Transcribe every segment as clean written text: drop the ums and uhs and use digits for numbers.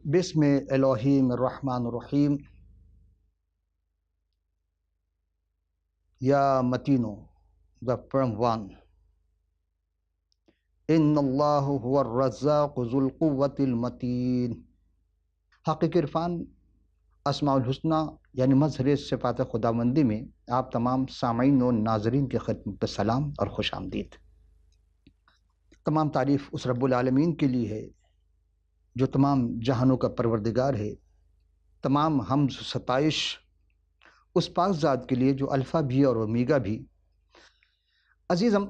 بسم الرحیم الرحمن الرحیم یا متینو the firm one ان اللہ هو الرزاق ذو القوۃ المتین۔ حقیقی عرفان اسماء الحسنہ یعنی مظہر صفات خداوندی میں آپ تمام سامعین و ناظرین کی خدمت میں سلام اور خوش آمدید۔ تمام تعریف اس رب العالمین کے لیے ہے جو تمام جہانوں کا پروردگار ہے۔ تمام حمد و ستائش اس پاک ذات کے لیے جو الفا بھی اور اومیگا بھی۔ عزیزم،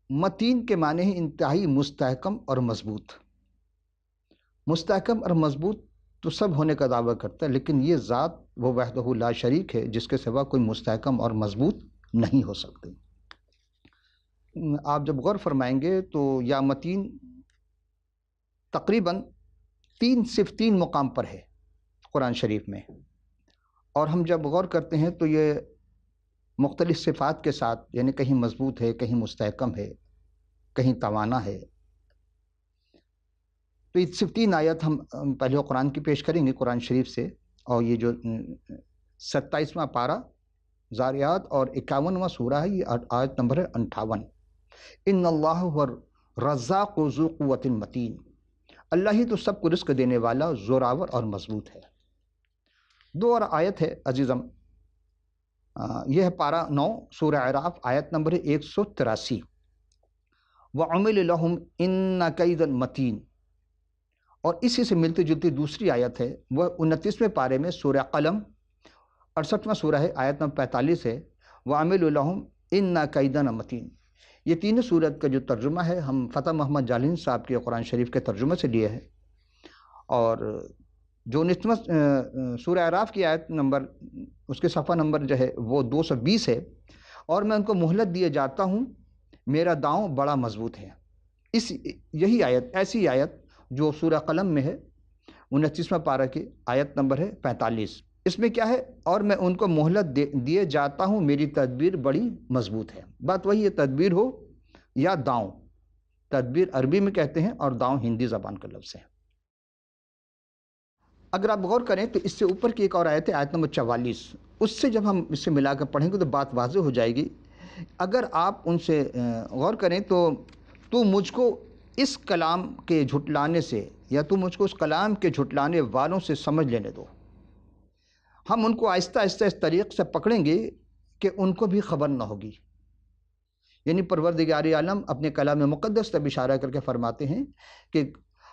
متین کے معنی ہے انتہائی مستحکم اور مضبوط۔ مستحکم اور مضبوط تو سب ہونے کا دعویٰ کرتا ہے، لیکن یہ ذات وہ وحدہ لا شریک ہے جس کے سوا کوئی مستحکم اور مضبوط نہیں ہو سکتے۔ آپ جب غور فرمائیں گے تو یا متین تقریباً صرف تین مقام پر ہے قرآن شریف میں، اور ہم جب غور کرتے ہیں تو یہ مختلف صفات کے ساتھ، یعنی کہیں مضبوط ہے، کہیں مستحکم ہے، کہیں توانا ہے۔ تو یہ صرف تین آیت ہم پہلے قرآن کی پیش کریں گے قرآن شریف سے، اور یہ جو 27واں پارہ ذاریات اور 51واں سورہ ہے، یہ آیت نمبر ہے 58۔ ان اللہ هو الرزاق ذو قوۃ المتین، اللہ ہی تو سب کو رزق دینے والا، زوراور اور مضبوط ہے۔ دو اور آیت ہے عزیزم، یہ ہے پارہ 9 سورہ اعراف، آیت نمبر 183۔ وَعُمِلَ لَهُمْ إِنَّ كَيْدَ الْمَتِينَ، اور اسی سے ملتی جلتی دوسری آیت ہے، وہ 29ویں پارے میں سورہ قلم 68واں سورہ ہے، آیت نمبر 45 ہے۔ وَعُمِلَ لَهُمْ إِنَّ كَيْدَنَا مَتِينٌ۔ یہ تینوں صورت کا جو ترجمہ ہے ہم فتح محمد جالین صاحب کے قرآن شریف کے ترجمے سے لیے ہے، اور جو 19واں سورہ اعراف کی آیت نمبر، اس کے صفحہ نمبر جو ہے وہ 220 ہے۔ اور میں ان کو مہلت دیے جاتا ہوں، میرا داؤں بڑا مضبوط ہے۔ یہی آیت، ایسی آیت جو سورہ قلم میں ہے 29واں پارہ کی آیت نمبر ہے 45۔ اس میں کیا ہے؟ اور میں ان کو مہلت دیے جاتا ہوں، میری تدبیر بڑی مضبوط ہے۔ بات وہی ہے، تدبیر ہو یا داؤں۔ تدبیر عربی میں کہتے ہیں اور داؤں ہندی زبان کا لفظ ہے۔ اگر آپ غور کریں تو اس سے اوپر کی ایک اور آیت ہے، آیت نمبر 44، اس سے جب ہم اس سے ملا کر پڑھیں گے تو بات واضح ہو جائے گی۔ اگر آپ ان سے غور کریں تو مجھ کو اس کلام کے جھٹلانے سے، یا تو مجھ کو اس کلام کے جھٹلانے والوں سے سمجھ لینے دو۔ ہم ان کو آہستہ آہستہ اس طریق سے پکڑیں گے کہ ان کو بھی خبر نہ ہوگی۔ یعنی پروردگار عالم اپنے کلام مقدس تب اشارہ کر کے فرماتے ہیں کہ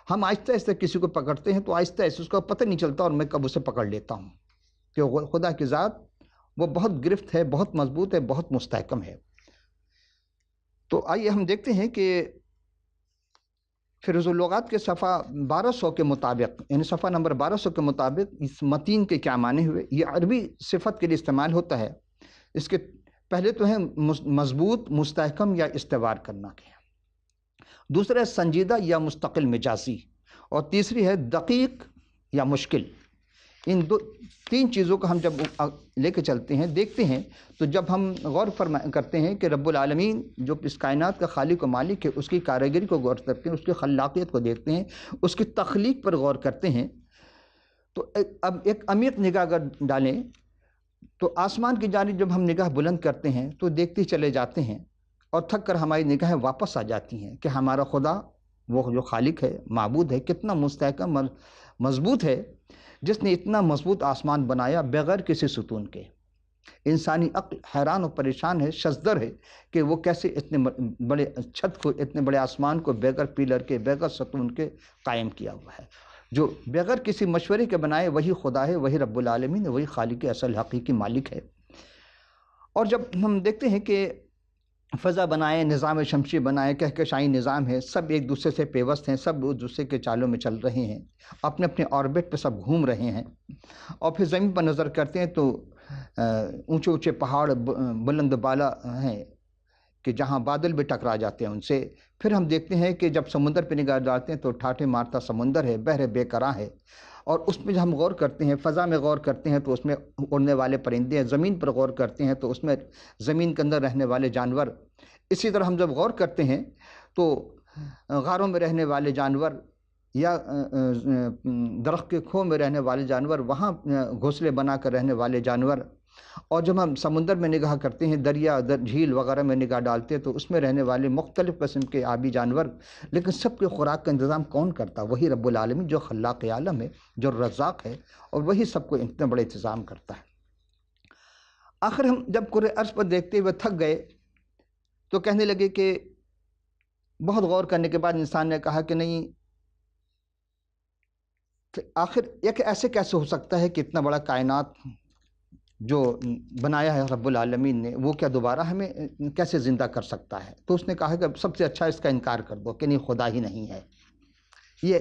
ہم آہستہ آہستہ کسی کو پکڑتے ہیں تو آہستہ آہستہ اس کو پتہ نہیں چلتا اور میں کب اسے پکڑ لیتا ہوں، کہ خدا کی ذات وہ بہت گرفت ہے، بہت مضبوط ہے، بہت مستحکم ہے۔ تو آئیے ہم دیکھتے ہیں کہ فیروز اللغات کے صفحہ 1200 کے مطابق، یعنی صفحہ نمبر 1200 کے مطابق اس متین کے کیا معنی ہوئے۔ یہ عربی صفت کے لیے استعمال ہوتا ہے۔ اس کے پہلے تو ہے مضبوط، مستحکم یا استوار کرنا کے، دوسرا ہے سنجیدہ یا مستقل مجازی، اور تیسری ہے دقیق یا مشکل۔ ان تین چیزوں کو ہم جب لے کے چلتے ہیں، دیکھتے ہیں، تو جب ہم غور کرتے ہیں کہ رب العالمین جو اس کائنات کا خالق و مالک ہے، اس کی کارگری کو غور کرتے ہیں، اس کی خلاقیت کو دیکھتے ہیں، اس کی تخلیق پر غور کرتے ہیں، تو اب ایک عمیق نگاہ اگر ڈالیں تو آسمان کی جانب جب ہم نگاہ بلند کرتے ہیں تو دیکھتے چلے جاتے ہیں، اور تھک کر ہماری نگاہیں واپس آ جاتی ہیں کہ ہمارا خدا، وہ جو خالق ہے، معبود ہے، کتنا مستحکم مضبوط ہے، جس نے اتنا مضبوط آسمان بنایا بغیر کسی ستون کے۔ انسانی عقل حیران و پریشان ہے، شزدر ہے کہ وہ کیسے اتنے بڑے چھت کو، اتنے بڑے آسمان کو بغیر پیلر کے، بغیر ستون کے قائم کیا ہوا ہے۔ جو بغیر کسی مشورے کے بنائے وہی خدا ہے، وہی رب العالمین ہے، وہی خالق اصل حقیقی مالک ہے۔ اور جب ہم دیکھتے ہیں کہ فضا بنائے، نظام شمسی بنائے، کہکشائی نظام ہے، سب ایک دوسرے سے پیوست ہیں، سب ایک دوسرے کے چالوں میں چل رہے ہیں، اپنے اپنے آربٹ پہ سب گھوم رہے ہیں، اور پھر زمین پر نظر کرتے ہیں تو اونچے اونچے پہاڑ بلند بالا ہیں کہ جہاں بادل بھی ٹکرا جاتے ہیں ان سے۔ پھر ہم دیکھتے ہیں کہ جب سمندر پہ نگاہ ڈالتے ہیں تو ٹھاٹھے مارتا سمندر ہے، بحر بے کراں ہے، اور اس میں جب ہم غور کرتے ہیں، فضا میں غور کرتے ہیں تو اس میں اڑنے والے پرندے ہیں، زمین پر غور کرتے ہیں تو اس میں زمین کے اندر رہنے والے جانور، اسی طرح ہم جب غور کرتے ہیں تو غاروں میں رہنے والے جانور، یا درخت کے کھو میں رہنے والے جانور، وہاں گھونسلے بنا کر رہنے والے جانور، اور جب ہم سمندر میں نگاہ کرتے ہیں، دریا جھیل وغیرہ میں نگاہ ڈالتے ہیں، تو اس میں رہنے والے مختلف قسم کے آبی جانور، لیکن سب کے خوراک کا انتظام کون کرتا؟ وہی رب العالمین جو خلاق عالم ہے، جو رزاق ہے، اور وہی سب کو اتنے بڑے انتظام کرتا ہے۔ آخر ہم جب کرۂ ارض پر دیکھتے ہوئے تھک گئے تو کہنے لگے کہ بہت غور کرنے کے بعد انسان نے کہا کہ نہیں، آخر ایک ایسے کیسے ہو سکتا ہے کہ اتنا بڑا کائنات جو بنایا ہے رب العالمین نے، وہ کیا دوبارہ ہمیں کیسے زندہ کر سکتا ہے؟ تو اس نے کہا کہ سب سے اچھا اس کا انکار کر دو کہ نہیں، خدا ہی نہیں ہے۔ یہ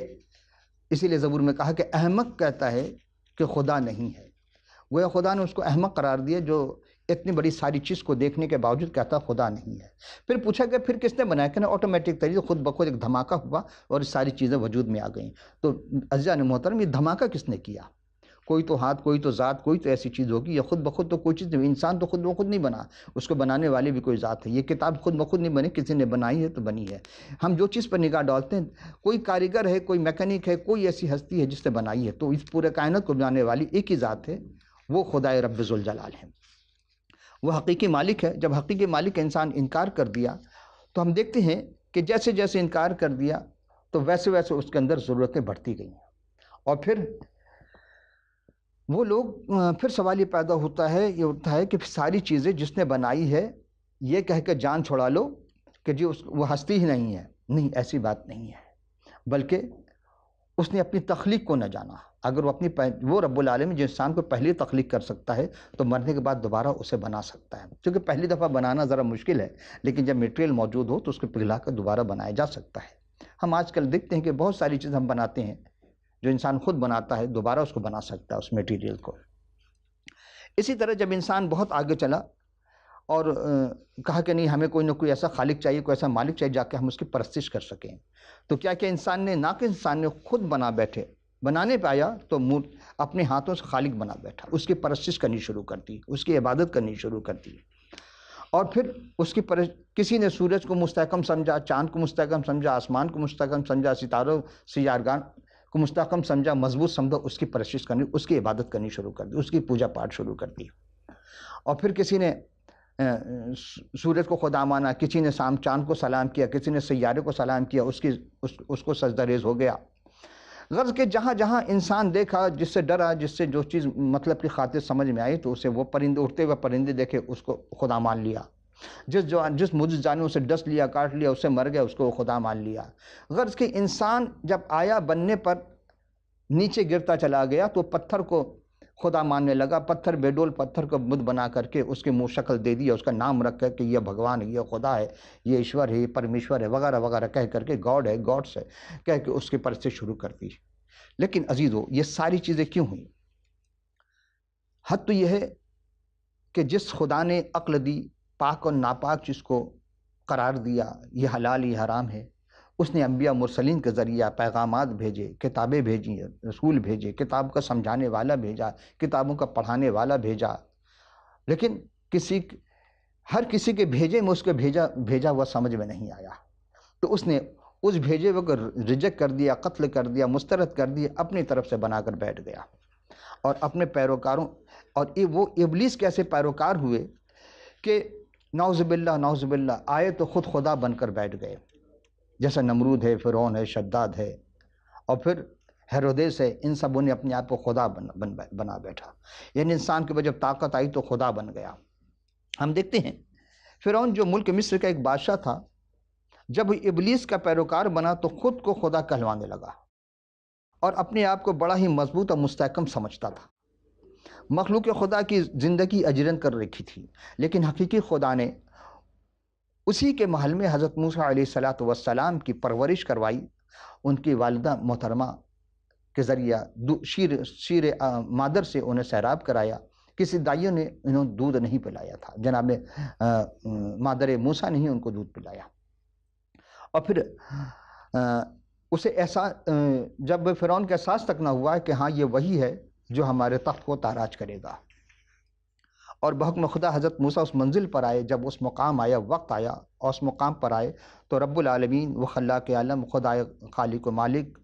اسی لیے زبور میں کہا کہ احمق کہتا ہے کہ خدا نہیں ہے، وہ خدا نے اس کو احمق قرار دیا جو اتنی بڑی ساری چیز کو دیکھنے کے باوجود کہتا خدا نہیں ہے۔ پھر پوچھا کہ پھر کس نے بنایا؟ کہ آٹومیٹک طریقے خود بخود ایک دھماکہ ہوا اور یہ ساری چیزیں وجود میں آ گئیں۔ تو عزیزان محترم، یہ دھماکہ کس نے کیا؟ کوئی تو ہاتھ، کوئی تو ذات، کوئی تو ایسی چیز ہوگی، یا خود بخود تو کوئی چیز نہیں۔ انسان تو خود بخود نہیں بنا، اس کو بنانے والی بھی کوئی ذات ہے۔ یہ کتاب خود بخود نہیں بنی، کسی نے بنائی ہے تو بنی ہے۔ ہم جو چیز پر نگاہ ڈالتے ہیں، کوئی کاریگر ہے، کوئی میکینک ہے، کوئی ایسی ہستی ہے جس نے بنائی ہے، تو اس پورے کائنات کو بنانے والی ایک ہی ذات ہے، وہ خدائے رب ذوالجلال ہے، وہ حقیقی مالک ہے۔ جب حقیقی مالک کا انسان انکار کر دیا تو ہم دیکھتے ہیں کہ جیسے جیسے انکار کر دیا تو ویسے ویسے اس کے اندر ضرورتیں بڑھتی گئیں، اور پھر وہ لوگ پھر سوال یہ پیدا ہوتا ہے، یہ ہوتا ہے کہ ساری چیزیں جس نے بنائی ہے یہ کہہ کے جان چھڑا لو کہ جی وہ ہستی ہی نہیں ہے۔ نہیں، ایسی بات نہیں ہے، بلکہ اس نے اپنی تخلیق کو نہ جانا۔ اگر وہ رب العالمین جو انسان کو پہلی تخلیق کر سکتا ہے تو مرنے کے بعد دوبارہ اسے بنا سکتا ہے، کیونکہ پہلی دفعہ بنانا ذرا مشکل ہے، لیکن جب میٹیریل موجود ہو تو اس کو پگھلا کر دوبارہ بنایا جا سکتا ہے۔ ہم آج کل دیکھتے ہیں کہ بہت ساری چیزیں ہم بناتے ہیں جو انسان خود بناتا ہے، دوبارہ اس کو بنا سکتا ہے، اس میٹیریل کو۔ اسی طرح جب انسان بہت آگے چلا اور کہا کہ نہیں، ہمیں کوئی نہ کوئی ایسا خالق چاہیے، کوئی ایسا مالک چاہیے جا کے ہم اس کی پرستش کر سکیں، تو کیا انسان نے نہ کہ انسان نے خود بنانے پہ آیا تو اپنے ہاتھوں سے خالق بنا بیٹھا، اس کی پرستش کرنی شروع کر دی، اس کی عبادت کرنی شروع کر دی، اور پھر اس کی کسی نے سورج کو مستحکم سمجھا، چاند کو مستحکم سمجھا، آسمان کو مستحکم سمجھا، ستاروں سیارگان کو مستحکم سمجھا، مضبوط سمجھا، اس کی پرستش کرنی، اس کی عبادت کرنی شروع کر دی، اس کی پوجا پاٹ شروع کر دی۔ اور پھر کسی نے سورج کو خدا مانا، کسی نے چاند کو سلام کیا، کسی نے سیارے کو سلام کیا، اس کو سجدہ ریز ہو گیا۔ غرض کہ جہاں جہاں انسان دیکھا، جس سے ڈرا، جس سے جو چیز مطلب کی خاطر سمجھ میں آئی، تو اسے وہ پرندے، اڑتے ہوئے پرندے دیکھے، اس کو خدا مان لیا۔ جس مجھ جانور سے ڈس لیا، کاٹ لیا، اس سے مر گیا، اس کو خدا مان لیا۔ غرض کہ انسان جب آیا بننے پر نیچے گرتا چلا گیا تو پتھر کو خدا ماننے لگا، پتھر بے ڈول پتھر کو بت بنا کر کے اس کی منہ شکل دے دیا، اس کا نام رکھ کر کہ یہ بھگوان ہے، یہ خدا ہے، یہ ایشور ہے، یہ پرمیشور ہے، وغیرہ وغیرہ کہہ کر کے، گاڈ ہے، گاڈس ہے کہہ کے اس کی پرستش شروع کر دی۔ لیکن عزیزو، یہ ساری چیزیں کیوں ہوئیں؟ حد تو یہ ہے کہ جس خدا نے عقل دی، پاک اور ناپاک چیز کو قرار دیا، یہ حلال یہ حرام ہے، اس نے انبیاء مرسلین کے ذریعہ پیغامات بھیجے، کتابیں بھیجی، رسول بھیجے، کتاب کا سمجھانے والا بھیجا، کتابوں کا پڑھانے والا بھیجا، لیکن ہر کسی کے بھیجے میں اس کے بھیجا ہوا سمجھ میں نہیں آیا، تو اس نے اس بھیجے ہوئے کو ریجیکٹ کر دیا، قتل کر دیا، مسترد کر دیا، اپنی طرف سے بنا کر بیٹھ گیا، اور اپنے پیروکاروں، اور وہ ابلیس کیسے پیروکار ہوئے کہ نعوذ باللہ آئے تو خود خدا بن کر بیٹھ گئے، جیسا نمرود ہے، فرعون ہے، شداد ہے، اور پھر ہیرودیس ہے، ان سبوں نے اپنے آپ کو خدا بنا بیٹھا، یعنی انسان کے بعد جب طاقت آئی تو خدا بن گیا۔ ہم دیکھتے ہیں فرعون جو ملک مصر کا ایک بادشاہ تھا، جب ابلیس کا پیروکار بنا تو خود کو خدا کہلوانے لگا، اور اپنے آپ کو بڑا ہی مضبوط اور مستحکم سمجھتا تھا۔ مخلوق خدا کی زندگی اجرن کر رکھی تھی، لیکن حقیقی خدا نے اسی کے محل میں حضرت موسیٰ علیہ السلام کی پرورش کروائی، ان کی والدہ محترمہ کے ذریعہ شیر مادر سے انہیں سیراب کرایا، کسی دائیوں نے انہوں دودھ نہیں پلایا تھا، جناب مادر موسیٰ نے ہی ان کو دودھ پلایا، اور پھر اسے جب فرعون کا احساس تک نہ ہوا کہ ہاں یہ وہی ہے جو ہمارے تخت کو تاراج کرے گا، اور بحکم خدا حضرت موسیٰ اس منزل پر آئے، جب اس مقام آیا، وقت آیا اور اس مقام پر آئے، تو رب العالمین وہ خلاق عالم، خدا خالق و مالک،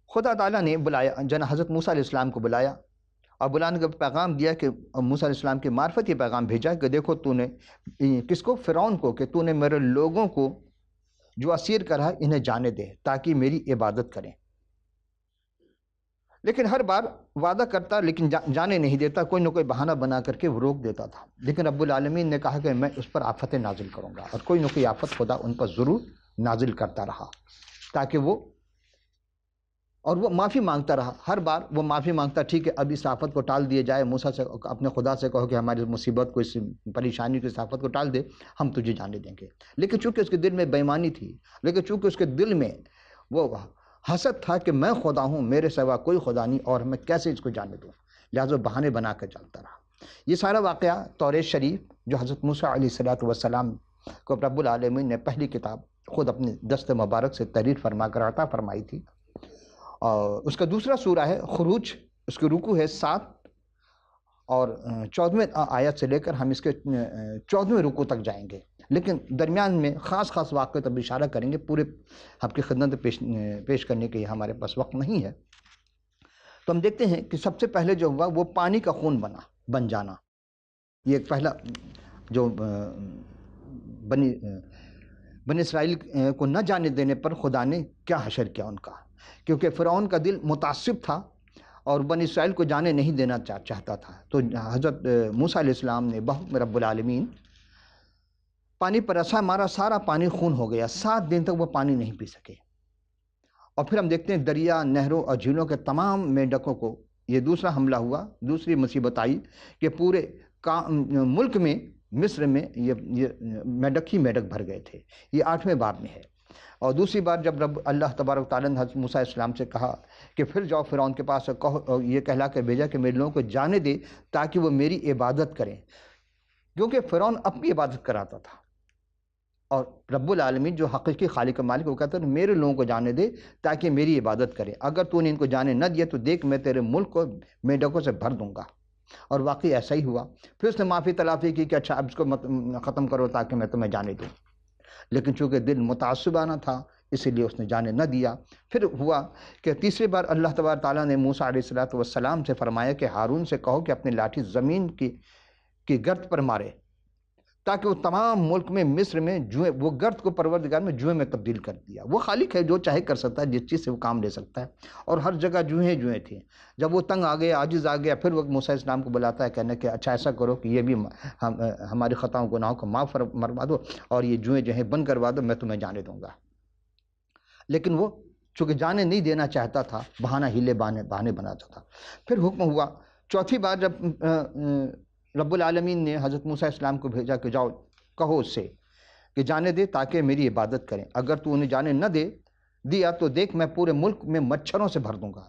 خدا تعالیٰ نے بلایا حضرت موسیٰ علیہ السلام کو بلایا اور بلانے کا پیغام دیا کہ موسیٰ علیہ السلام کے معرفت یہ پیغام بھیجا کہ دیکھو تو نے کس کو؟ فرعون کو، کہ تو نے میرے لوگوں کو جو اسیر کرا انہیں جانے دے تاکہ میری عبادت کریں۔ لیکن ہر بار وعدہ کرتا لیکن جانے نہیں دیتا، کوئی نہ کوئی بہانہ بنا کر کے وہ روک دیتا تھا۔ لیکن رب العالمین نے کہا کہ میں اس پر آفتیں نازل کروں گا، اور کوئی نہ کوئی آفت خدا ان پر ضرور نازل کرتا رہا تاکہ وہ معافی مانگتا رہا۔ ہر بار وہ معافی مانگتا، ٹھیک ہے اب اس آفت کو ٹال دیا جائے، موسیٰ سے اپنے خدا سے کہو کہ ہماری مصیبت کو، اس پریشانی کو، اس آفت کو ٹال دے، ہم تجھے جانے دیں گے۔ لیکن چونکہ اس کے دل میں بے ایمانی تھی، لیکن چونکہ اس کے دل میں وہ حسد تھا کہ میں خدا ہوں، میرے سوا کوئی خدا نہیں، اور میں کیسے اس کو جانے دوں، لہٰذا بہانے بنا کر چلتا رہا۔ یہ سارا واقعہ توریت شریف جو حضرت موسیٰ علیہ السلام کو رب العالمین نے پہلی کتاب خود اپنے دست مبارک سے تحریر فرما کر عطا فرمائی تھی، اور اس کا دوسرا سورہ ہے خروج، اس کے رکوع ہے 7 اور 14ویں آیت سے لے کر ہم اس کے 14ویں رکوع تک جائیں گے، لیکن درمیان میں خاص واقعے تب اشارہ کریں گے، پورے آپ کی خدمت پیش کرنے کے ہمارے پاس وقت نہیں ہے۔ تو ہم دیکھتے ہیں کہ سب سے پہلے جو ہوا وہ پانی کا خون بن جانا۔ یہ ایک پہلا جو بنی اسرائیل کو نہ جانے دینے پر خدا نے کیا حشر کیا ان کا، کیونکہ فرعون کا دل متعصب تھا اور بنی اسرائیل کو جانے نہیں دینا چاہتا تھا۔ تو حضرت موسیٰ علیہ السلام نے بحکم رب العالمین پانی پر ایسا مارا، سارا پانی خون ہو گیا، 7 دن تک وہ پانی نہیں پی سکے۔ اور پھر ہم دیکھتے ہیں دریا، نہروں اور جھیلوں کے تمام میڈکوں کو یہ دوسرا حملہ ہوا، دوسری مصیبت آئی کہ پورے ملک میں، مصر میں یہ میڈک ہی میڈک بھر گئے تھے۔ یہ 8ویں باب میں ہے۔ اور دوسری بار جب اللہ تبارک تعالیٰ نے حضرت موسیٰ علیہ السلام سے کہا کہ پھر جاؤ فرعون کے پاس کہو، یہ کہلا کے بھیجا کہ میرے لوگوں کو جانے دے تاکہ وہ میری عبادت کریں، کیونکہ فرعون اپنی عبادت کراتا تھا، اور رب العالمین جو حقیقی خالق و مالک وہ کہتا ہے میرے لوگوں کو جانے دے تاکہ میری عبادت کریں، اگر تو نے ان کو جانے نہ دیا تو دیکھ میں تیرے ملک کو میڈکوں سے بھر دوں گا۔ اور واقعی ایسا ہی ہوا۔ پھر اس نے معافی تلافی کی کہ اچھا اب اس کو ختم کرو تاکہ میں تمہیں جانے دوں، لیکن چونکہ دل متعصبانہ تھا اسی لیے اس نے جانے نہ دیا۔ پھر ہوا کہ تیسری بار اللہ تبارک تعالیٰ نے موسیٰ علیہ السلام سے فرمایا کہ ہارون سے کہو کہ اپنی لاٹھی زمین کی گرد پر مارے تاکہ وہ تمام ملک میں، مصر میں جوئیں، وہ گرد کو پروردگار میں جوئیں میں تبدیل کر دیا۔ وہ خالق ہے، جو چاہے کر سکتا ہے، جس چیز سے وہ کام لے سکتا ہے، اور ہر جگہ جوئیں تھیں۔ جب وہ تنگ آ گیا، عاجز آ گیا، پھر وہ موسیٰ علیہ السلام کو بلاتا ہے، کہنے کہ اچھا ایسا کرو کہ یہ بھی ہماری خطاؤں گناہوں کو معاف فرما دو، اور یہ جوئیں جو ہیں بند کروا دو، میں تمہیں جانے دوں گا۔ لیکن وہ چونکہ جانے نہیں دینا چاہتا تھا، بہانہ ہیلے بہانے بناتا تھا۔ پھر حکم ہوا چوتھی بار جب رب العالمین نے حضرت موسیٰ علیہ السلام کو بھیجا کہ جاؤ کہو اس سے کہ جانے دے تاکہ میری عبادت کریں، اگر تو انہیں جانے نہ دیا تو دیکھ میں پورے ملک میں مچھروں سے بھر دوں گا۔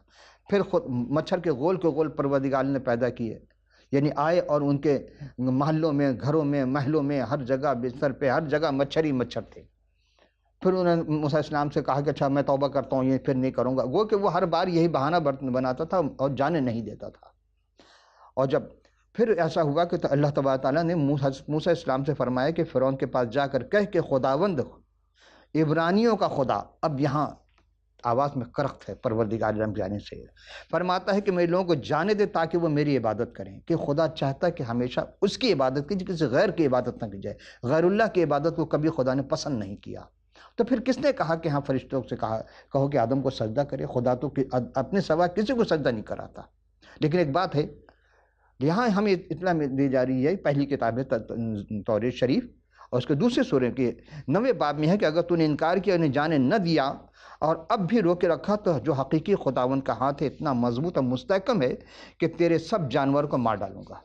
پھر خود مچھر کے گول پروردگار نے پیدا کیے، یعنی آئے اور ان کے محلوں میں، گھروں میں، محلوں میں، ہر جگہ بستر پہ ہر جگہ مچھر ہی مچھر تھے۔ پھر انہوں نے موسیٰ علیہ السلام سے کہا کہ اچھا میں توبہ کرتا ہوں، یہ پھر نہیں کروں گا۔ وہ کہ وہ ہر بار یہی بہانہ بناتا تھا اور جانے نہیں دیتا تھا۔ اور جب پھر ایسا ہوا کہ اللہ تبارک تعالیٰ نے موسیٰ علیہ السلام سے فرمایا کہ فرعون کے پاس جا کر کہہ کہ خداوند عبرانیوں کا خدا، اب یہاں آواز میں کرخت ہے پروردگار عالم کی جانب سے، فرماتا ہے کہ میرے لوگوں کو جانے دے تاکہ وہ میری عبادت کریں، کہ خدا چاہتا ہے کہ ہمیشہ اس کی عبادت کی، کسی غیر کی عبادت نہ کی جائے۔ غیر اللہ کی عبادت کو کبھی خدا نے پسند نہیں کیا۔ تو پھر کس نے کہا کہ ہاں فرشتوں سے کہو کہ آدم کو سجدہ کرے؟ خدا تو اپنے سوا کسی کو سجدہ نہیں کراتا۔ لیکن ایک بات ہے، یہاں ہمیں اطلاع دی جا رہی ہے، پہلی کتاب ہے توریت شریف، اور اس کے دوسرے سورے کے 9ویں باب میں ہے کہ اگر تو نے انکار کیا، انہیں جانے نہ دیا اور اب بھی روکے رکھا، تو جو حقیقی خداوند کا ہاتھ ہے اتنا مضبوط اور مستحکم ہے کہ تیرے سب جانوروں کو مار ڈالوں گا،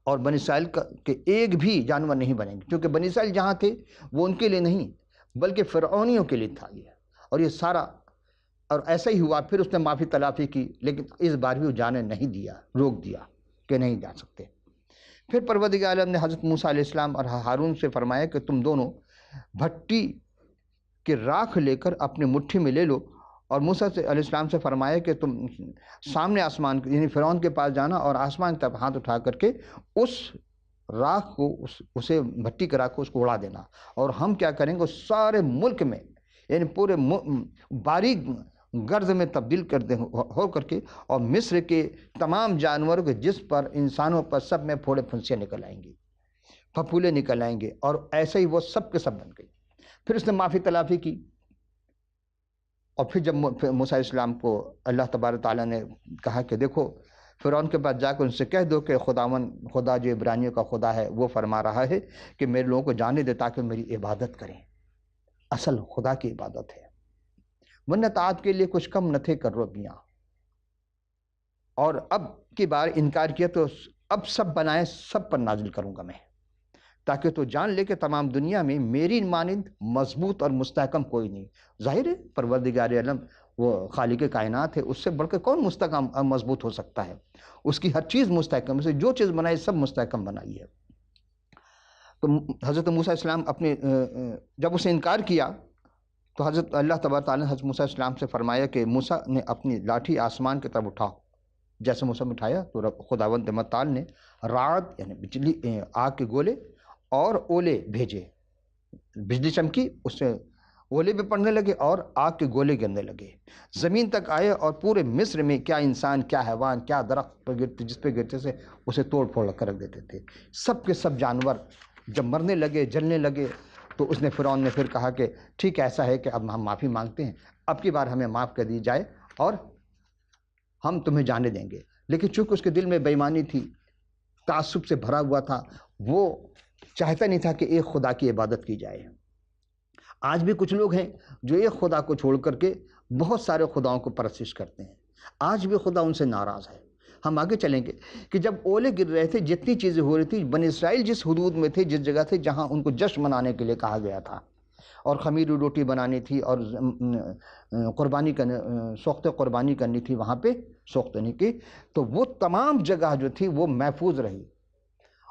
اور بنی اسرائیل کے ایک بھی جانور نہیں بنیں گے، کیونکہ بنی اسرائیل جہاں تھے وہ ان کے لیے نہیں بلکہ فرعونیوں کے لیے تھا یہ، اور یہ سارا، اور ایسا ہی ہوا۔ پھر اس نے معافی تلافی کی، لیکن اس بار بھی وہ جانے نہیں دیا، روک دیا کہ نہیں جا سکتے۔ پھر پروردگار عالم نے حضرت موسیٰ علیہ السلام اور ہارون سے فرمایا کہ تم دونوں بھٹی کے راکھ لے کر اپنے مٹھی میں لے لو، اور موسیٰ علیہ السلام سے فرمایا کہ تم سامنے آسمان یعنی فرعون کے پاس جانا اور آسمان کی طرف ہاتھ اٹھا کر کے اس راکھ کو، اسے بھٹی کے راکھ کو اس کو اڑا دینا، اور ہم کیا کریں گے، سارے ملک میں یعنی پورے باریک گرز میں تبدیل کر دے ہو کر کے، اور مصر کے تمام جانوروں کے جس پر انسانوں پر سب میں پھوڑے پھنسیاں نکل آئیں گی، پھپھولے نکل آئیں گے، اور ایسے ہی وہ سب کے سب بن گئی۔ پھر اس نے معافی تلافی کی، اور پھر جب موسیٰ علیہ السلام کو اللہ تبارک تعالیٰ نے کہا کہ دیکھو فرعون کے پاس جا کے ان سے کہہ دو کہ خدا جو عبرانیوں کا خدا ہے وہ فرما رہا ہے کہ میرے لوگوں کو جانے دے تاکہ میری عبادت کریں، اصل خدا کی عبادت ہے، ورنہ طاعت کے لیے کچھ کم نہ تھے کر رو میاں۔ اور اب کی بار انکار کیا تو اب سب بنائے سب پر نازل کروں گا میں، تاکہ تو جان لے کہ تمام دنیا میں میری مانند مضبوط اور مستحکم کوئی نہیں۔ ظاہر ہے پروردگار عالم وہ خالق کائنات ہے، اس سے بڑھ کے کون مستحکم مضبوط ہو سکتا ہے؟ اس کی ہر چیز مستحکم، اسے جو چیز بنائی سب مستحکم بنائی ہے۔ تو حضرت موسیٰ علیہ السلام اپنے جب اسے انکار کیا تو حضرت اللہ تبارک تعالیٰ نے حضرت موسیٰ علیہ السلام سے فرمایا کہ موسیٰ نے اپنی لاٹھی آسمان کی طرف اٹھاؤ۔ جیسے موسیٰ نے اٹھایا تو خداوند متعال نے رعد یعنی بجلی، آگ کے گولے اور اولے بھیجے، بجلی چمکی، اس سے اولے بھی پڑنے لگے اور آگ کے گولے گرنے لگے، زمین تک آئے، اور پورے مصر میں کیا انسان، کیا حیوان، کیا درخت پر گرتے، جس پہ گرتے سے اسے توڑ پھوڑ کر رکھ دیتے تھے۔ سب کے سب جانور جب مرنے لگے، جلنے لگے، تو اس نے فرعون نے پھر کہا کہ ٹھیک ایسا ہے کہ اب ہم معافی مانگتے ہیں، اب کی بار ہمیں معاف کر دی جائے اور ہم تمہیں جانے دیں گے۔ لیکن چونکہ اس کے دل میں بے ایمانی تھی، تعصب سے بھرا ہوا تھا، وہ چاہتا نہیں تھا کہ ایک خدا کی عبادت کی جائے۔ آج بھی کچھ لوگ ہیں جو ایک خدا کو چھوڑ کر کے بہت سارے خداؤں کو پرستش کرتے ہیں، آج بھی خدا ان سے ناراض ہے۔ ہم آگے چلیں گے کہ جب اولے گر رہے تھے، جتنی چیزیں ہو رہی تھی، بنی اسرائیل جس حدود میں تھے، جس جگہ تھے جہاں ان کو جشن منانے کے لیے کہا گیا تھا، اور خمیر روٹی بنانی تھی، اور قربانی کرنے، سوخت قربانی کرنی تھی، وہاں پہ سوخت نہیں کی، تو وہ تمام جگہ جو تھی وہ محفوظ رہی۔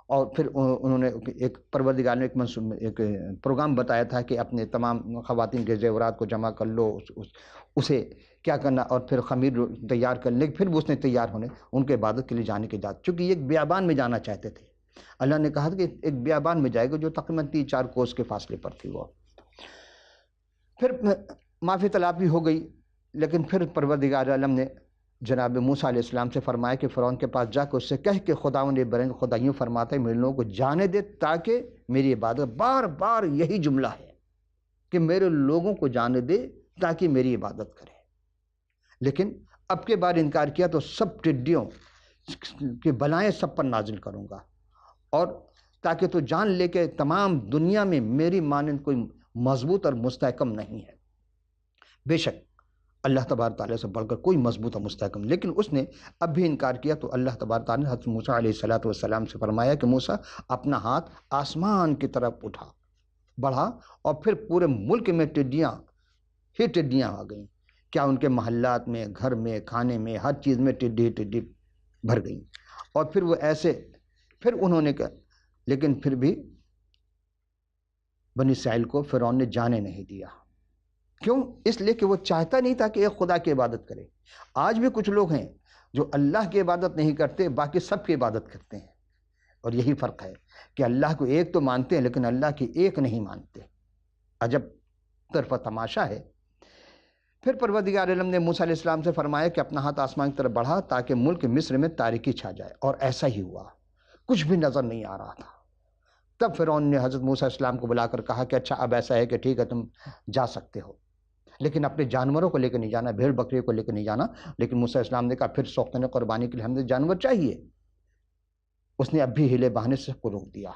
اور پھر انہوں نے ایک پروردگار نے ایک پروگرام بتایا تھا کہ اپنے تمام خواتین کے زیورات کو جمع کر لو، اسے کیا کرنا، اور پھر خمیر تیار کر لے، پھر وہ اس نے تیار ہونے ان کے عبادت کے لیے جانے کی اجازت، چونکہ یہ ایک بیابان میں جانا چاہتے تھے۔ اللہ نے کہا کہ ایک بیابان میں جائے گا جو تقریباً 3-4 کوس کے فاصلے پر تھی۔ وہ پھر معافی تلافی ہو گئی، لیکن پھر پروردگار عالم نے جناب موسیٰ علیہ السلام سے فرمایا کہ فرعون کے پاس جا کے اس سے کہہ کہ خداوند ابراہیم خدا یوں فرماتا ہے میرے لوگوں کو جانے دے تاکہ میری عبادت، بار بار یہی جملہ ہے کہ میرے لوگوں کو جانے دے تاکہ میری عبادت کرے۔ لیکن اب کے بار انکار کیا تو سب ٹڈیوں کے بلائیں سب پر نازل کروں گا، اور تاکہ تو جان لے کے تمام دنیا میں میری مانند کوئی مضبوط اور مستحکم نہیں ہے۔ بے شک اللہ تبارک تعالیٰ سے بڑھ کر کوئی مضبوط اور مستحکم، لیکن اس نے اب بھی انکار کیا تو اللہ تبارک تعالیٰ نے حضرت موسیٰ علیہ السلام سے فرمایا کہ موسیٰ اپنا ہاتھ آسمان کی طرف بڑھا، اور پھر پورے ملک میں ٹڈیاں ہی ٹڈیاں آ گئیں، کیا ان کے محلات میں، گھر میں، کھانے میں، ہر چیز میں ٹڈی بھر گئیں۔ اور پھر وہ ایسے پھر انہوں نے کہا، لیکن پھر بھی بنی اسرائیل کو فرعون نے جانے نہیں دیا۔ کیوں؟ اس لیے کہ وہ چاہتا نہیں تھا کہ ایک خدا کی عبادت کرے۔ آج بھی کچھ لوگ ہیں جو اللہ کی عبادت نہیں کرتے، باقی سب کی عبادت کرتے ہیں، اور یہی فرق ہے کہ اللہ کو ایک تو مانتے ہیں لیکن اللہ کی ایک نہیں مانتے۔ عجب طرفہ تماشا ہے۔ پھر پروردگار عالم نے موسیٰ علیہ السلام سے فرمایا کہ اپنا ہاتھ آسمان کی طرف بڑھا تاکہ ملک مصر میں تاریکی چھا جائے، اور ایسا ہی ہوا، کچھ بھی نظر نہیں آ رہا تھا۔ تب فرعون نے حضرت موسیٰ علیہ السلام کو بلا کر کہا کہ اچھا اب ایسا ہے کہ ٹھیک ہے تم جا سکتے ہو، لیکن اپنے جانوروں کو لے کے نہیں جانا، بھیڑ بکری کو لے کے نہیں جانا۔ لیکن موسیٰ علیہ السلام نے کہا پھر سوختن قربانی کے لیے ہمیں جانور چاہیے۔ اس نے اب بھی ہیلے بہانے سے کو روک دیا۔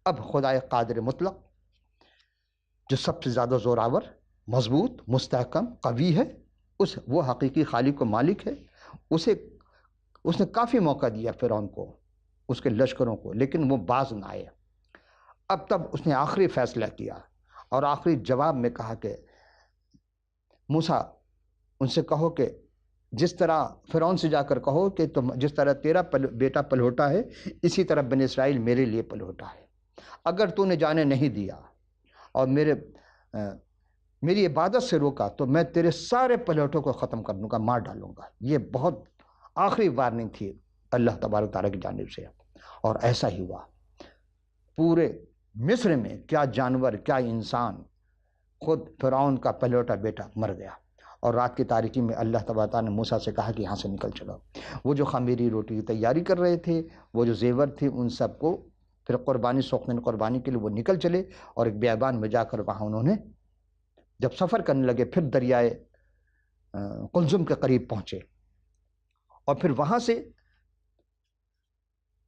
اب خدائے قادر مطلق جو سب سے زیادہ زوراور، مضبوط، مستحکم، قوی ہے، وہ حقیقی خالق و مالک ہے، اس نے کافی موقع دیا فرعون کو، اس کے لشکروں کو، لیکن وہ باز نہ آئے۔ اب تب اس نے آخری فیصلہ کیا اور آخری جواب میں کہا کہ موسیٰ ان سے کہو کہ جس طرح فرعون سے جا کر کہو کہ تم جس طرح تیرا بیٹا پلوٹا ہے، اسی طرح بنی اسرائیل میرے لیے پلوٹا ہے۔ اگر تو نے جانے نہیں دیا اور میری عبادت سے روکا تو میں تیرے سارے پلوٹوں کو ختم کر دوں گا، مار ڈالوں گا۔ یہ بہت آخری وارننگ تھی اللہ تبارک تعالیٰ کی جانب سے، اور ایسا ہی ہوا۔ پورے مصر میں کیا جانور، کیا انسان، خود فرعون کا پلوٹا بیٹا مر گیا، اور رات کی تاریکی میں اللہ تبارک تعالیٰ نے موسیٰ سے کہا کہ یہاں سے نکل چلو۔ وہ جو خمیری روٹی کی تیاری کر رہے تھے، وہ جو زیور تھے، ان سب کو پھر قربانی سوختن قربانی کے لیے وہ نکل چلے، اور ایک بیابان میں جا کر وہاں انہوں نے جب سفر کرنے لگے پھر دریائے قلزم کے قریب پہنچے، اور پھر وہاں سے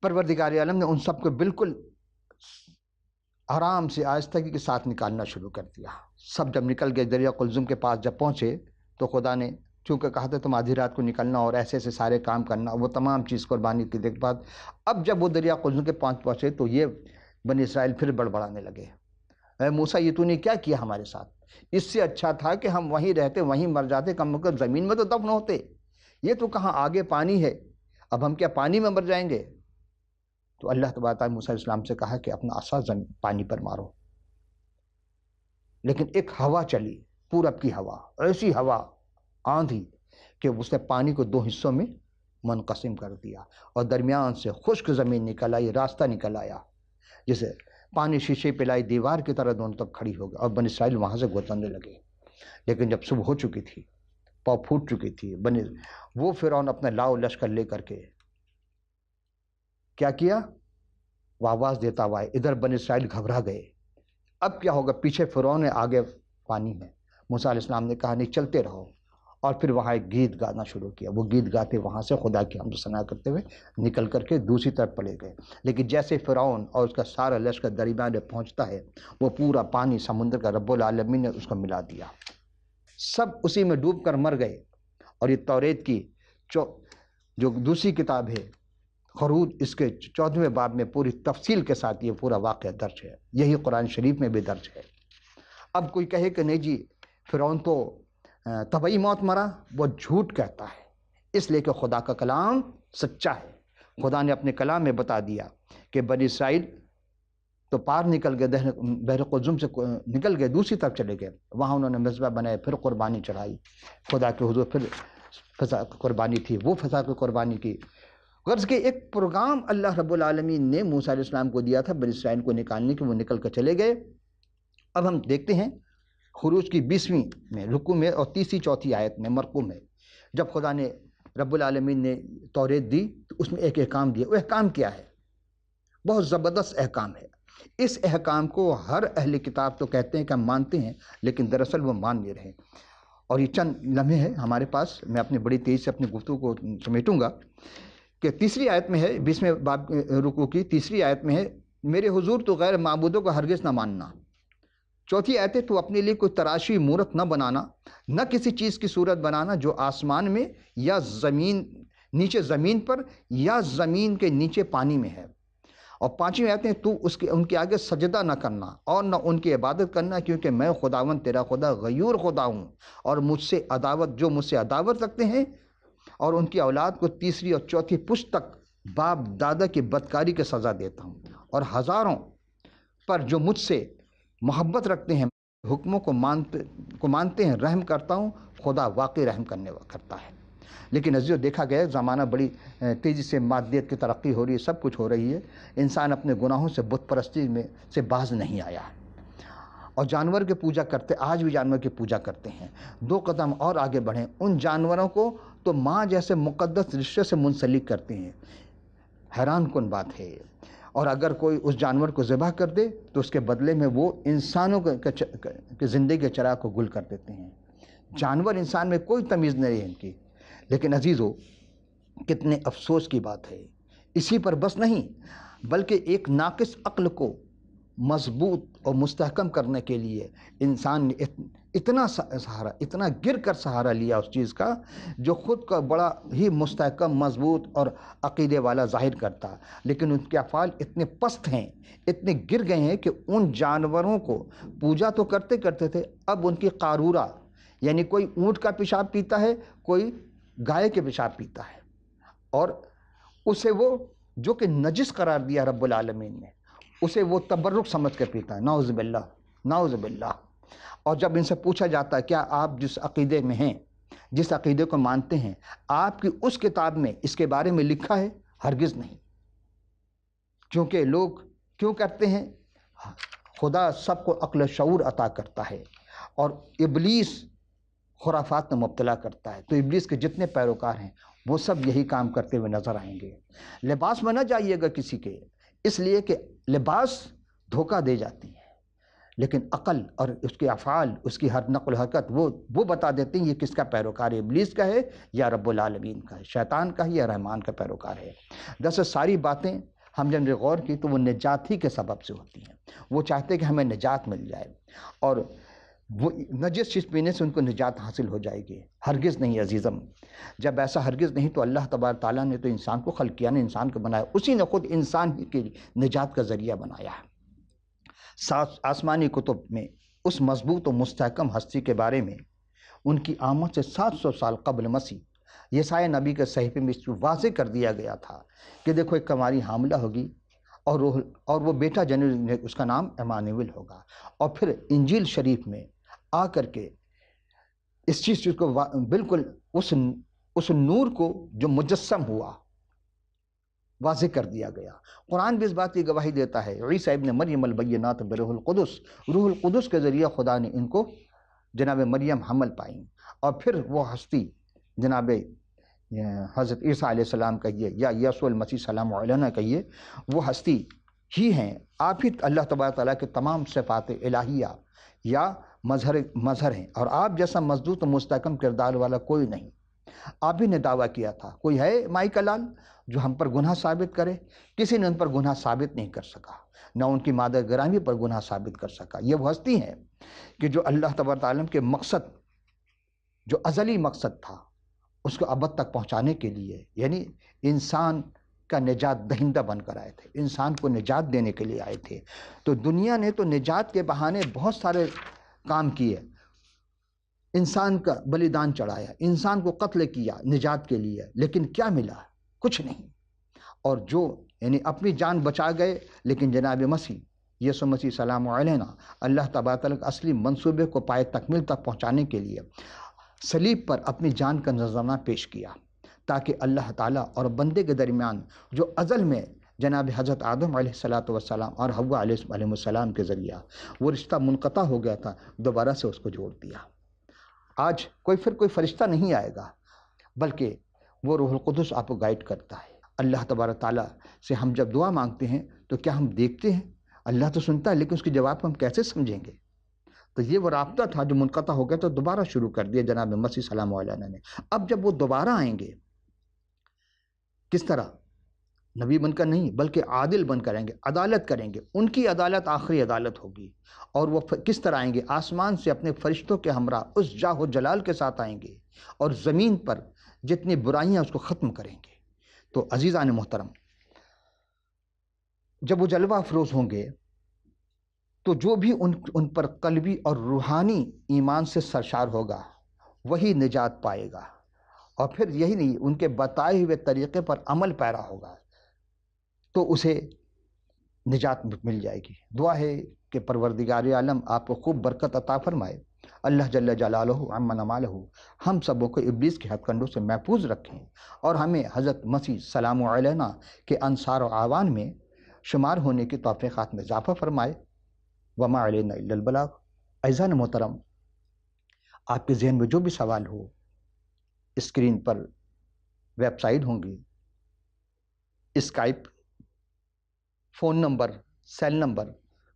پروردگار عالم نے ان سب کو بالکل آرام سے آہستگی کے ساتھ نکالنا شروع کر دیا۔ سب جب نکل گئے دریا قلزم کے پاس جب پہنچے تو خدا نے چونکہ کہا تھا تم آدھی رات کو نکلنا اور ایسے ایسے سارے کام کرنا، وہ تمام چیز قربانی کی دیکھ بعد اب جب وہ دریا قلزم کے پاس پہنچے تو یہ بنی اسرائیل پھر بڑبڑانے لگے، اے موسیٰ یہ تو نے کیا کیا ہمارے ساتھ؟ اس سے اچھا تھا کہ ہم وہیں رہتے، وہیں مر جاتے، کم از کم زمین میں تو دفن ہوتے، یہ تو کہاں آگے پانی ہے، اب ہم کیا پانی میں مر جائیں گے؟ تو اللہ تبارک موسیٰ علیہ السلام سے کہا کہ اپنا عصا پانی پر مارو، لیکن ایک ہوا چلی، پورب کی ہوا، ایسی ہوا آندھی کہ اس نے پانی کو 2 حصوں میں منقسم کر دیا، اور درمیان سے خشک زمین نکل آئی، راستہ نکل آیا، جسے پانی شیشے پہ لائی دیوار کی طرح دونوں طرف کھڑی ہو گئی، اور بنی اسرائیل وہاں سے گزرنے لگے۔ لیکن جب صبح ہو چکی تھی، پاؤں پھوٹ چکی تھی، وہ فرعون اپنا لاؤ لشکر لے کر کے کیا کیا؟ وہ آواز دیتا ہوا ہے، ادھر بنی اسرائیل گھبرا گئے، اب کیا ہوگا؟ پیچھے فرعون ہے، آگے پانی ہے۔ موسیٰ علیہ السلام نے کہا نہیں، چلتے رہو، اور پھر وہاں ایک گیت گانا شروع کیا۔ وہ گیت گاتے وہاں سے خدا کی حمد و ثنا کرتے ہوئے نکل کر کے دوسری طرف پڑے گئے، لیکن جیسے فرعون اور اس کا سارا لشکر درمیان میں پہنچتا ہے، وہ پورا پانی سمندر کا رب العالمین نے اس کو ملا دیا، سب اسی میں ڈوب کر مر گئے۔ اور یہ توریت کی جو دوسری کتاب ہے خروج، اس کے 14ویں باب میں پوری تفصیل کے ساتھ یہ پورا واقعہ درج ہے، یہی قرآن شریف میں بھی درج ہے۔ اب کوئی کہے کہ نہیں جی فرعون تو طبعی موت مرا، وہ جھوٹ کہتا ہے، اس لیے کہ خدا کا کلام سچا ہے۔ خدا نے اپنے کلام میں بتا دیا کہ بنی اسرائیل تو پار نکل گئے، بحر قلزم سے نکل گئے، دوسری طرف چلے گئے، وہاں انہوں نے مذبح بنائے، پھر قربانی چڑھائی خدا کے حضور، پھر فضا قربانی تھی، وہ فضا کی قربانی کی۔ غرض کہ ایک پروگرام اللہ رب العالمین نے موسیٰ علیہ السلام کو دیا تھا بنی اسرائیل کو نکالنے کے، وہ نکل کر چلے گئے۔ اب ہم دیکھتے ہیں خروج کی 20ویں میں رکوع میں اور 3ری 4تھی آیت میں مرقوم میں، جب خدا نے رب العالمین نے توریت دی تو اس میں ایک احکام دیا۔ وہ احکام کیا ہے؟ بہت زبردست احکام ہے۔ اس احکام کو ہر اہل کتاب تو کہتے ہیں کہ ہم مانتے ہیں، لیکن دراصل وہ مان نہیں رہے۔ اور یہ چند لمحے ہیں ہمارے پاس، میں اپنی بڑی تیزی سے اپنی گفتگو کو سمیٹوں گا کہ 3ری آیت میں ہے، 20ویں باب رکوع کی 3ری آیت میں ہے، میرے حضور تو غیر معبودوں کو ہرگز نہ ماننا۔ 4تھی آیت ہے، تو اپنے لیے کوئی تراشی مورت نہ بنانا، نہ کسی چیز کی صورت بنانا جو آسمان میں یا زمین نیچے زمین پر یا زمین کے نیچے پانی میں ہے۔ اور 5ویں آیت ہے، تو ان کے آگے سجدہ نہ کرنا اور نہ ان کی عبادت کرنا، کیونکہ میں خداوند تیرا خدا غیور خدا ہوں، اور مجھ سے عداوت رکھتے ہیں اور ان کی اولاد کو 3ری اور 4تھی پشت تک باپ دادا کی بدکاری کی سزا دیتا ہوں، اور ہزاروں پر جو مجھ سے محبت رکھتے ہیں، حکموں کو مانتے ہیں، رحم کرتا ہوں، خدا واقعی رحم کرتا ہے۔ لیکن عزیزو دیکھا گیا زمانہ بڑی تیزی سے مادیت کی ترقی ہو رہی ہے، سب کچھ ہو رہی ہے، انسان اپنے گناہوں سے بت پرستی سے باز نہیں آیا، اور جانور کی پوجا کرتے، آج بھی جانور کی پوجا کرتے ہیں۔ 2 قدم اور آگے بڑھیں، ان جانوروں کو تو ماں جیسے مقدس رشتے سے منسلک کرتے ہیں، حیران کن بات ہے۔ اور اگر کوئی اس جانور کو ذبح کر دے تو اس کے بدلے میں وہ انسانوں کے زندگی کے چراغ کو گل کر دیتے ہیں۔ جانور انسان میں کوئی تمیز نہیں ہے ان کی۔ لیکن عزیزو کتنے افسوس کی بات ہے، اسی پر بس نہیں بلکہ ایک ناقص عقل کو مضبوط اور مستحکم کرنے کے لیے انسان نے اتنا سہارا، اتنا گر کر سہارا لیا اس چیز کا جو خود کا بڑا ہی مستحکم، مضبوط اور عقیدے والا ظاہر کرتا، لیکن ان کے افعال اتنے پست ہیں، اتنے گر گئے ہیں کہ ان جانوروں کو پوجا تو کرتے تھے، اب ان کی قارورہ، یعنی کوئی اونٹ کا پیشاب پیتا ہے، کوئی گائے کے پیشاب پیتا ہے، اور اسے وہ جو کہ نجس قرار دیا رب العالمین نے، اسے وہ تبرک سمجھ کر پیتا ہے، نعوذ باللہ نعوذ باللہ۔ اور جب ان سے پوچھا جاتا ہے کیا آپ جس عقیدے میں ہیں، جس عقیدے کو مانتے ہیں، آپ کی اس کتاب میں اس کے بارے میں لکھا ہے؟ ہرگز نہیں۔ کیونکہ لوگ کیوں کرتے ہیں؟ خدا سب کو عقل شعور عطا کرتا ہے، اور ابلیس خرافات میں مبتلا کرتا ہے۔ تو ابلیس کے جتنے پیروکار ہیں وہ سب یہی کام کرتے ہوئے نظر آئیں گے۔ لباس میں نہ جائیے گا کسی کے، اس لیے کہ لباس دھوکہ دے جاتی ہے، لیکن عقل اور اس کے افعال، اس کی ہر نقل و حرکت وہ بتا دیتے ہیں یہ کس کا پیروکار ہے، ابلیس کا ہے یا رب العالمین کا ہے، شیطان کا ہے یا رحمان کا پیروکار ہے۔ دراصل ساری باتیں ہم جب نے غور کی تو وہ نجات ہی کے سبب سے ہوتی ہیں۔ وہ چاہتے کہ ہمیں نجات مل جائے، اور وہ نجس چیز پینے سے ان کو نجات حاصل ہو جائے گی، ہرگز نہیں عزیزم۔ جب ایسا ہرگز نہیں تو اللہ تبارک تعالیٰ نے تو انسان کو خلق کیا، نے انسان کو بنایا، اسی نے خود انسان ہی کے نجات کا ذریعہ بنایا ہے۔ آسمانی کتب میں اس مضبوط و مستحکم ہستی کے بارے میں ان کی آمد سے 700 سال قبل مسیح یسایا نبی کے صحیفے میں واضح کر دیا گیا تھا کہ دیکھو ایک کماری حاملہ ہوگی اور وہ بیٹا جنم، اس کا نام ایمانویل ہوگا۔ اور پھر انجیل شریف میں آ کر کے اس چیز کو بالکل اس نور کو جو مجسم ہوا واضح کر دیا گیا۔ قرآن بھی اس بات کی گواہی دیتا ہے، عیسیٰ ابن مریم البینات بروح القدس، روح القدس کے ذریعہ خدا نے ان کو جناب مریم حمل پائیں، اور پھر وہ ہستی جناب حضرت عیسیٰ علیہ السلام کہیے یا یسوع المسیح سلام علیہ کہیے، وہ ہستی ہی ہیں۔ آپ ہی اللہ تبارک تعالیٰ کے تمام صفات الہیہ یا مظہر ہیں، اور آپ جیسا مضبوط و مستحکم کردار والا کوئی نہیں۔ آپ ہی نے دعویٰ کیا تھا کوئی ہے مائی کا لال جو ہم پر گناہ ثابت کرے؟ کسی نے ان پر گناہ ثابت نہیں کر سکا، نہ ان کی مادر گرامی پر گناہ ثابت کر سکا۔ یہ وہ ہستی ہیں کہ جو اللہ تبارک تعالیٰ کے مقصد، جو ازلی مقصد تھا، اس کو ابد تک پہنچانے کے لیے، یعنی انسان کا نجات دہندہ بن کر آئے تھے، انسان کو نجات دینے کے لیے آئے تھے۔ تو دنیا نے تو نجات کے بہانے بہت سارے کام کیے، انسان کا بلیدان چڑھایا، انسان کو قتل کیا نجات کے لیے، لیکن کیا ملا؟ کچھ نہیں۔ اور جو یعنی اپنی جان بچا گئے، لیکن جناب مسیح یسوع مسیح سلام علیہ اللہ تبارک تعالیٰ کے اصلی منصوبے کو پائے تکمیل تک پہنچانے کے لیے صلیب پر اپنی جان کا نذرانہ پیش کیا، تاکہ اللہ تعالیٰ اور بندے کے درمیان جو ازل میں جناب حضرت آدم علیہ السلام اور حوا علیہ السلام کے ذریعہ وہ رشتہ منقطع ہو گیا تھا، دوبارہ سے اس کو جوڑ دیا۔ آج کوئی فرشتہ نہیں آئے گا، بلکہ وہ روح القدس آپ کو گائیڈ کرتا ہے۔ اللہ تبارک تعالیٰ سے ہم جب دعا مانگتے ہیں تو کیا ہم دیکھتے ہیں؟ اللہ تو سنتا ہے، لیکن اس کے جواب کو ہم کیسے سمجھیں گے؟ تو یہ وہ رابطہ تھا جو منقطع ہو گیا، تو دوبارہ شروع کر دیا جناب مسیح سلام علیہ نے۔ اب جب وہ دوبارہ آئیں گے، کس طرح؟ نبی بن کر نہیں، بلکہ عادل بن کر آئیں گے، عدالت کریں گے۔ ان کی عدالت آخری عدالت ہوگی، اور وہ کس طرح آئیں گے؟ آسمان سے اپنے فرشتوں کے ہمراہ اس جاہ و جلال کے ساتھ آئیں گے، اور زمین پر جتنی برائیاں اس کو ختم کریں گے۔ تو عزیزان محترم، جب وہ جلوہ افروز ہوں گے تو جو بھی ان پر قلبی اور روحانی ایمان سے سرشار ہوگا وہی نجات پائے گا، اور پھر یہی نہیں، ان کے بتائے ہوئے طریقے پر عمل پیرا ہوگا تو اسے نجات مل جائے گی۔ دعا ہے کہ پروردگار عالم آپ کو خوب برکت عطا فرمائے، اللہ جل جلالہ عما نوالہ ہم سبوں کو ابلیس کے ہتھ کنڈوں سے محفوظ رکھیں، اور ہمیں حضرت مسیح سلام علیہ کے انصار و اعوان میں شمار ہونے کی توفیقات میں اضافہ فرمائے۔ وما علینا الا البلاغ۔ عزیزان محترم، آپ کے ذہن میں جو بھی سوال ہو، اسکرین پر ویب سائٹ ہوں گی، Skype, phone number, cell number,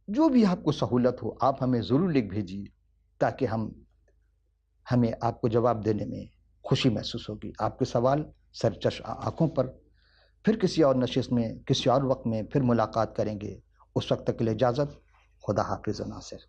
جو بھی آپ کو سہولت ہو آپ ہمیں ضرور لکھ بھیجیے، تاکہ ہمیں آپ کو جواب دینے میں خوشی محسوس ہوگی۔ آپ کے سوال سرچش آنکھوں پر۔ پھر کسی اور نشست میں، کسی اور وقت میں پھر ملاقات کریں گے۔ اس وقت تک کے لیے اجازت۔ خدا حافظ ناصر۔